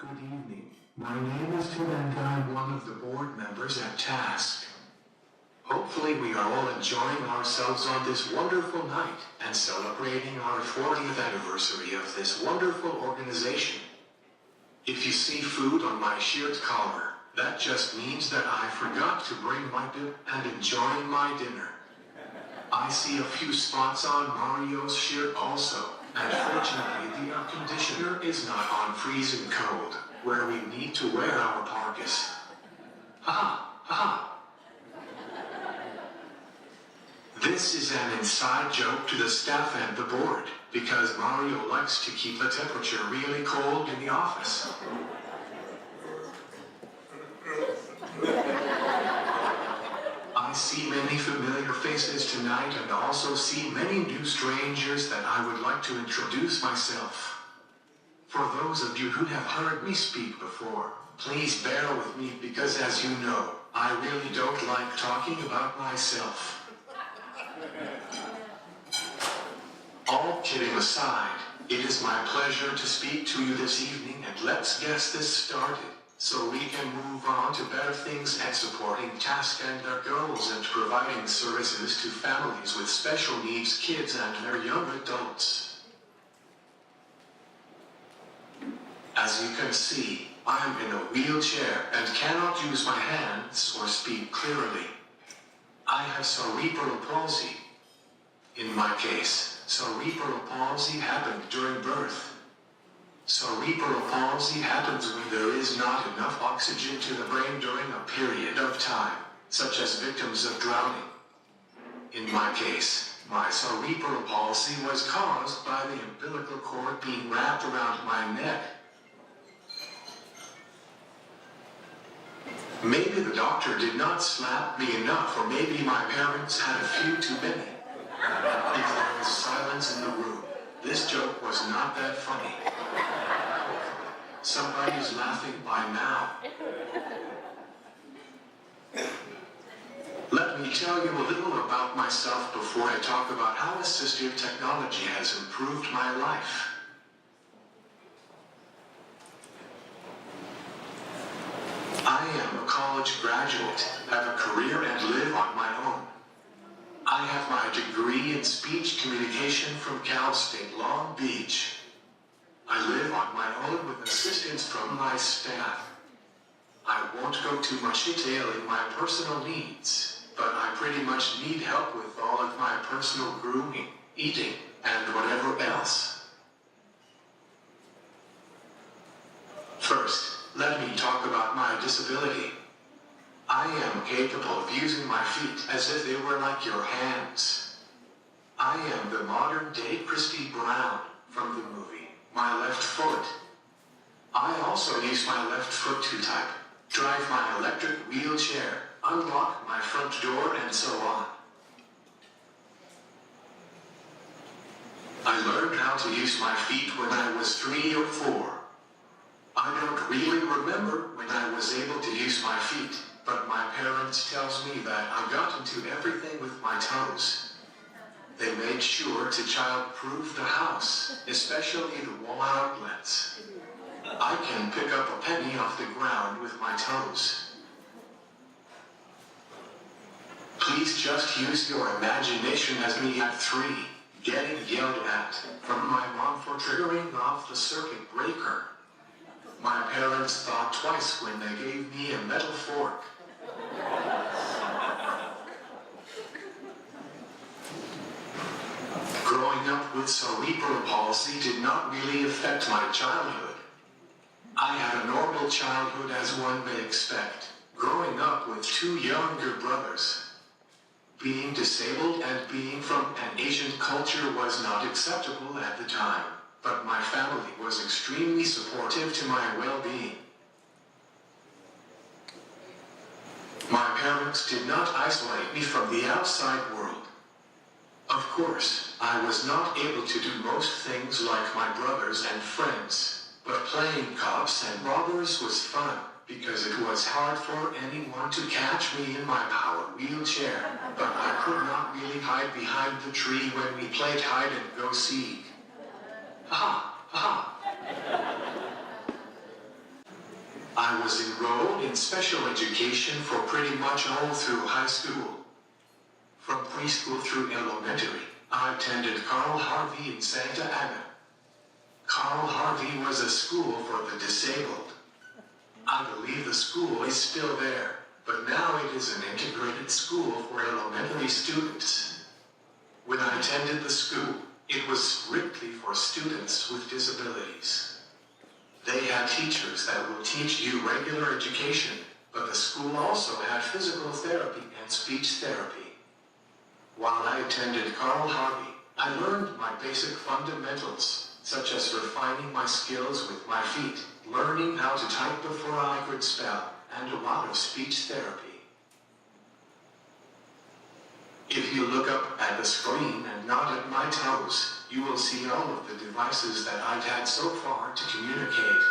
Good evening. My name is Tim and I'm one of the board members at Task. Hopefully we are all enjoying ourselves on this wonderful night and celebrating our 40th anniversary of this wonderful organization. If you see food on my shirt collar, that just means that I forgot to bring my dip and enjoying my dinner. I see a few spots on Mario's shirt also, and fortunately the air conditioner is not on freezing cold, where we need to wear our parkas. Ha ha. This is an inside joke to the staff and the board, because Mario likes to keep the temperature really cold in the office. I see many familiar faces tonight and also see many new strangers that I would like to introduce myself. For those of you who have heard me speak before, please bear with me because as you know, I really don't like talking about myself. All kidding aside, it is my pleasure to speak to you this evening and let's get this started, so we can move on to better things and supporting Task and their goals and providing services to families with special needs kids and their young adults. As you can see, I am in a wheelchair and cannot use my hands or speak clearly. I have cerebral palsy. In my case, cerebral palsy happened during birth. Cerebral palsy happens when there is not enough oxygen to the brain during a period of time, such as victims of drowning. In my case, my cerebral palsy was caused by the umbilical cord being wrapped around my neck. Maybe the doctor did not slap me enough, or maybe my parents had a few too many. If there was silence in the room, this joke was not that funny. Somebody's laughing by now. Let me tell you a little about myself before I talk about how assistive technology has improved my life. I am a college graduate, have a career and live on my own. I have my degree in speech communication from Cal State Long Beach. I live on my own with assistance from my staff. I won't go too much detail in my personal needs, but I pretty much need help with all of my personal grooming, eating, and whatever else. First, let me talk about my disability. I am capable of using my feet as if they were like your hands. I am the modern-day Christy Brown from the movie My Left Foot. I also use my left foot to type, drive my electric wheelchair, unlock my front door, and so on. I learned how to use my feet when I was 3 or 4. I don't really remember when I was able to use my feet, but my parents tells me that I got into everything with my toes. They made sure to child-proof the house, especially the wall outlets. I can pick up a penny off the ground with my toes. Please just use your imagination as me at 3, getting yelled at from my mom for triggering off the circuit breaker. My parents thought twice when they gave me a metal fork. Growing up with cerebral palsy did not really affect my childhood. I had a normal childhood as one may expect, growing up with 2 younger brothers. Being disabled and being from an Asian culture was not acceptable at the time, but my family was extremely supportive to my well-being. My parents did not isolate me from the outside world. Of course, I was not able to do most things like my brothers and friends, but playing cops and robbers was fun, because it was hard for anyone to catch me in my power wheelchair, but I could not really hide behind the tree when we played hide and go seek. Ha ha. I was enrolled in special education for pretty much all through high school. From preschool through elementary, I attended Carl Harvey in Santa Ana. Carl Harvey was a school for the disabled. I believe the school is still there, but now it is an integrated school for elementary students. When I attended the school, it was strictly for students with disabilities. They had teachers that will teach you regular education, but the school also had physical therapy and speech therapy. While I attended Carl Harvey, I learned my basic fundamentals, such as refining my skills with my feet, learning how to type before I could spell, and a lot of speech therapy. If you look up at the screen and not at my toes, you will see all of the devices that I've had so far to communicate.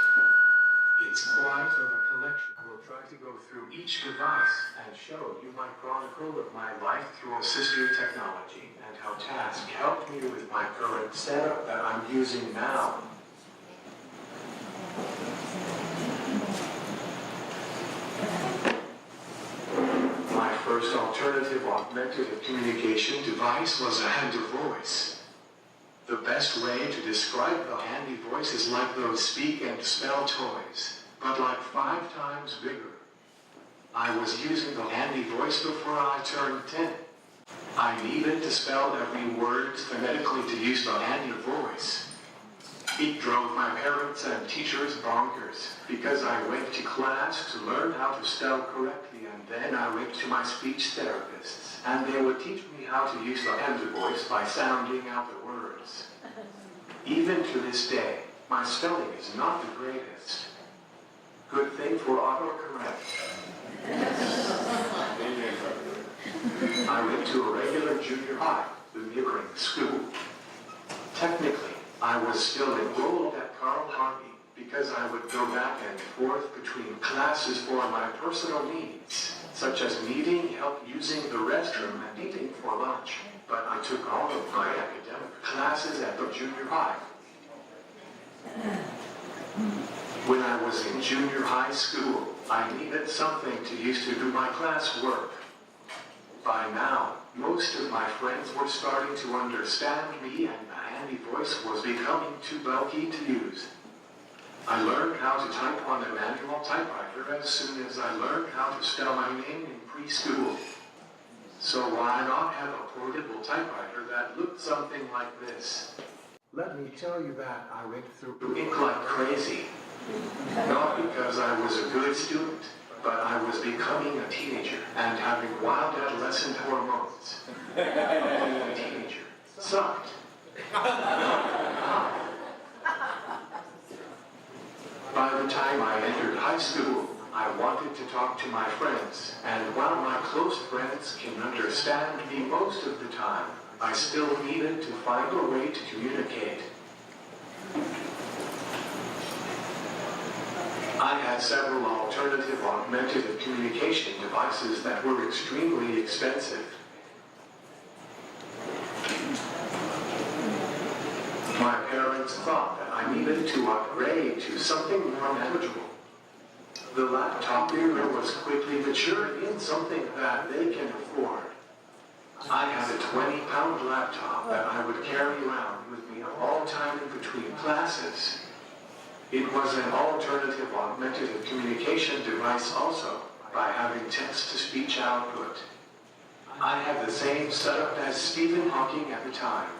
It's quite of a collection. I will try to go through each device and show you my chronicle of my life through assistive technology and how Task helped me with my current setup that I'm using now. My first alternative augmentative communication device was a handy voice. The best way to describe the handy voice is like those speak and spell toys, but like 5 times bigger. I was using the handy voice before I turned 10. I needed to spell every word phonetically to use the handy voice. It drove my parents and teachers bonkers, because I went to class to learn how to spell correctly, and then I went to my speech therapists, and they would teach me how to use the handy voice by sounding out the words. Even to this day, my spelling is not the greatest. Good thing for autocorrect. I went to a regular junior high, the neighboring school. Technically, I was still enrolled at Carl Harvey because I would go back and forth between classes for my personal needs, such as needing help using the restroom and eating for lunch. But I took all of my academic classes at the junior high. When I was in junior high school, I needed something to use to do my classwork. By now, most of my friends were starting to understand me, and the handy voice was becoming too bulky to use. I learned how to type on a manual typewriter as soon as I learned how to spell my name in preschool. So why not have a portable typewriter that looked something like this? Let me tell you that I went through ink like crazy. Not because I was a good student, but I was becoming a teenager and having wild adolescent hormones. Being a teenager sucked. By the time I entered high school, I wanted to talk to my friends, and while my close friends can understand me most of the time, I still needed to find a way to communicate. I had several alternative augmentative communication devices that were extremely expensive. My parents thought that I needed to upgrade to something more manageable. The laptop era was quickly maturing in something that they can afford. I had a 20-pound laptop that I would carry around with me all time in between classes. It was an alternative augmentative communication device also, by having text-to-speech output. I had the same setup as Stephen Hawking at the time.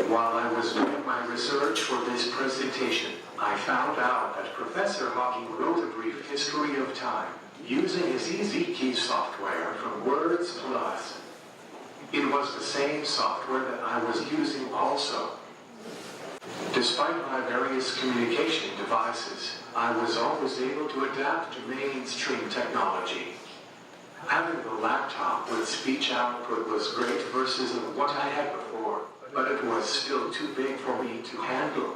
While I was doing my research for this presentation, I found out that Professor Hawking wrote a brief history of time, using his EasyKey software from Words Plus. It was the same software that I was using also. Despite my various communication devices, I was always able to adapt to mainstream technology. Having the laptop with speech output was great versus what I had before, but it was still too big for me to handle.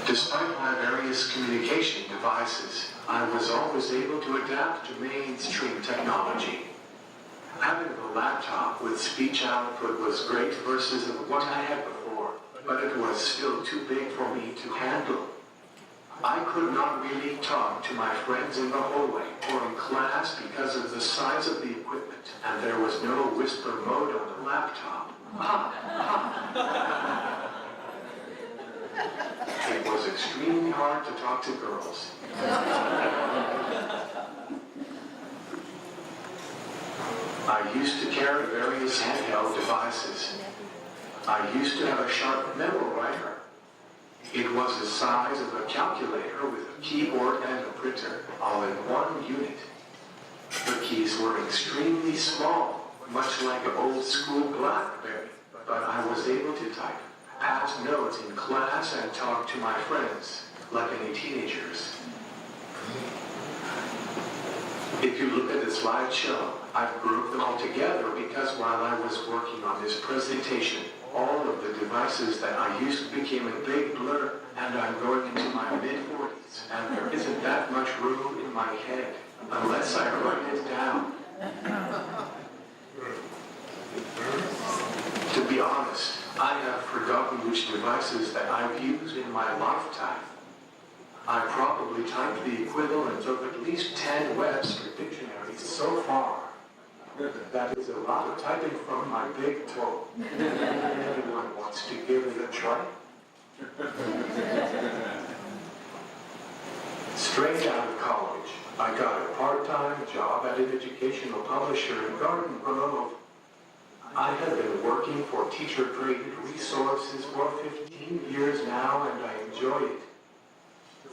Despite my various communication devices, I was always able to adapt to mainstream technology. Having the laptop with speech output was great versus what I had before, but it was still too big for me to handle. I could not really talk to my friends in the hallway or in class because of the size of the equipment, and there was no whisper mode on the laptop. It was extremely hard to talk to girls. I used to carry various handheld devices. I used to have a sharp memo writer. It was the size of a calculator with a keyboard and a printer, all in one unit. The keys were extremely small, much like an old school BlackBerry, but I was able to type, pass notes in class, and talk to my friends, like any teenagers. If you look at the slideshow, I've grouped them all together because while I was working on this presentation, all of the devices that I used became a big blur, and I'm going into my mid-40s, and there isn't that much room in my head, unless I write it down. To be honest, I have forgotten which devices that I've used in my lifetime. I probably typed the equivalent of at least 10 Webster dictionaries so far. That is a lot of typing from my big toe. Anyone wants to give it a try? Straight out of college, I got a part-time job at an educational publisher in Garden Grove. I have been working for teacher-created resources for 15 years now, and I enjoy it.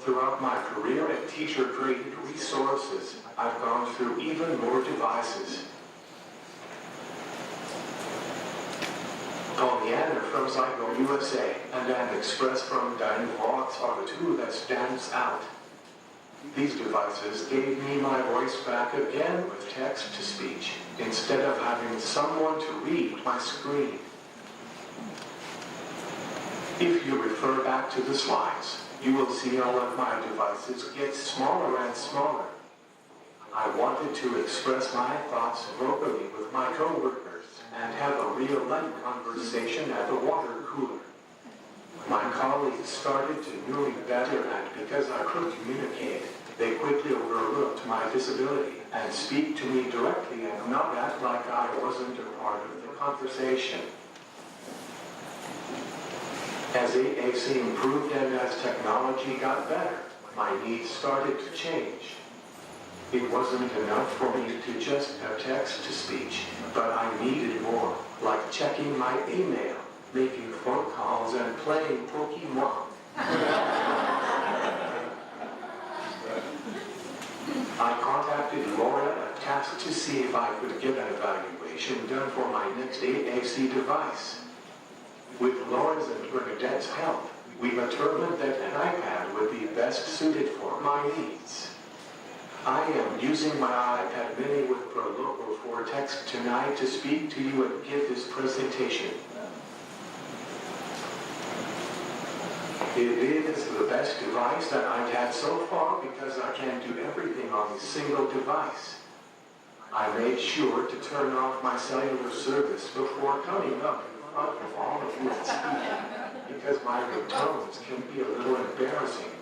Throughout my career at teacher-created resources, I've gone through even more devices. Pollyanna from Zygo USA and an Express from Dynavox are the two that stands out. These devices gave me my voice back again with text-to-speech, instead of having someone to read my screen. If you refer back to the slides, you will see all of my devices get smaller and smaller. I wanted to express my thoughts vocally with my coworkers and have a real-life conversation at the water cooler. My colleagues started to know me better, and because I could communicate, they quickly overlooked my disability and speak to me directly and not act like I wasn't a part of the conversation. As AAC improved and as technology got better, my needs started to change. It wasn't enough for me to just have text-to-speech, but I needed more, like checking my email, making phone calls, and playing Pokemon. I contacted Laura at Task to see if I could get an evaluation done for my next AAC device. With Laura's and Bernadette's help, we determined that an iPad would be best suited for my needs. I am using my iPad mini with ProLogo for text tonight to speak to you and give this presentation. It is the best device that I've had so far because I can do everything on a single device. I made sure to turn off my cellular service before coming up in front of all of you and speaking, because my tones can be a little embarrassing.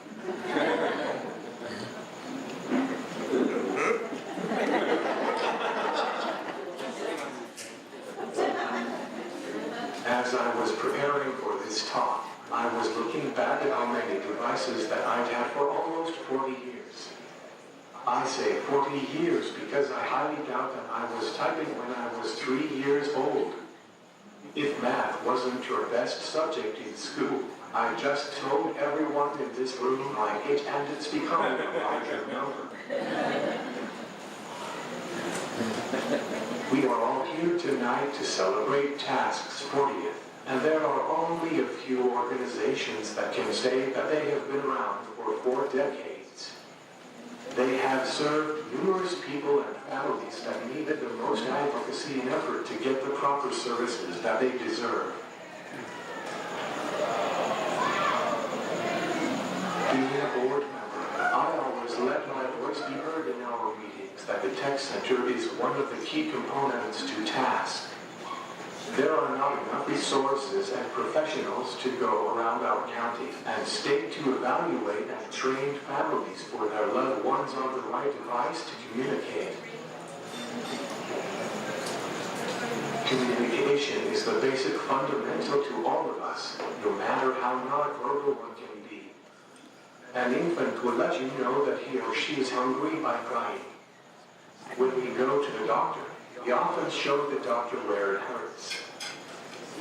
As I was preparing for this talk, I was looking back at how many devices that I've had for almost 40 years. I say 40 years because I highly doubt that I was typing when I was 3 years old. If math wasn't your best subject in school, I just told everyone in this room like it, and it's becoming a larger number. We are all here tonight to celebrate Task's 40th, and there are only a few organizations that can say that they have been around for 4 decades. They have served numerous people and families that needed the most advocacy and effort to get the proper services that they deserve. Being a board member, I always let my voice be heard in our meetings that the Tech Center is one of the key components to Task. There are not enough resources and professionals to go around our county and state to evaluate and train families for their loved ones on the right device to communicate. Communication is the basic fundamental to all of us, no matter how non-verbal one can be. An infant will let you know that he or she is hungry by crying. When we go to the doctor, we often show the doctor where it hurts.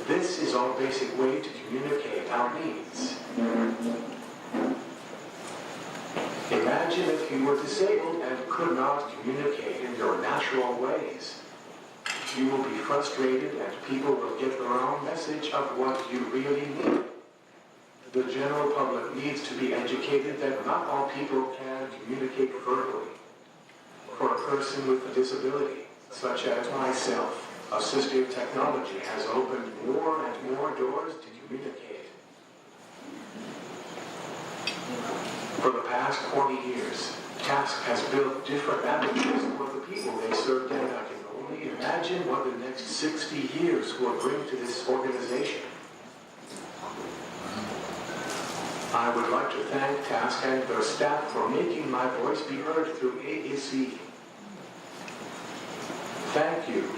This is our basic way to communicate our needs. Imagine if you were disabled and could not communicate in your natural ways. You will be frustrated and people will get the wrong message of what you really need. The general public needs to be educated that not all people can communicate verbally. For a person with a disability, such as myself, assistive technology has opened more and more doors to communicate. For the past 40 years, TASC has built different avenues for the people they serve, and I can only imagine what the next 60 years will bring to this organization. I would like to thank TASC and their staff for making my voice be heard through AAC. Thank you.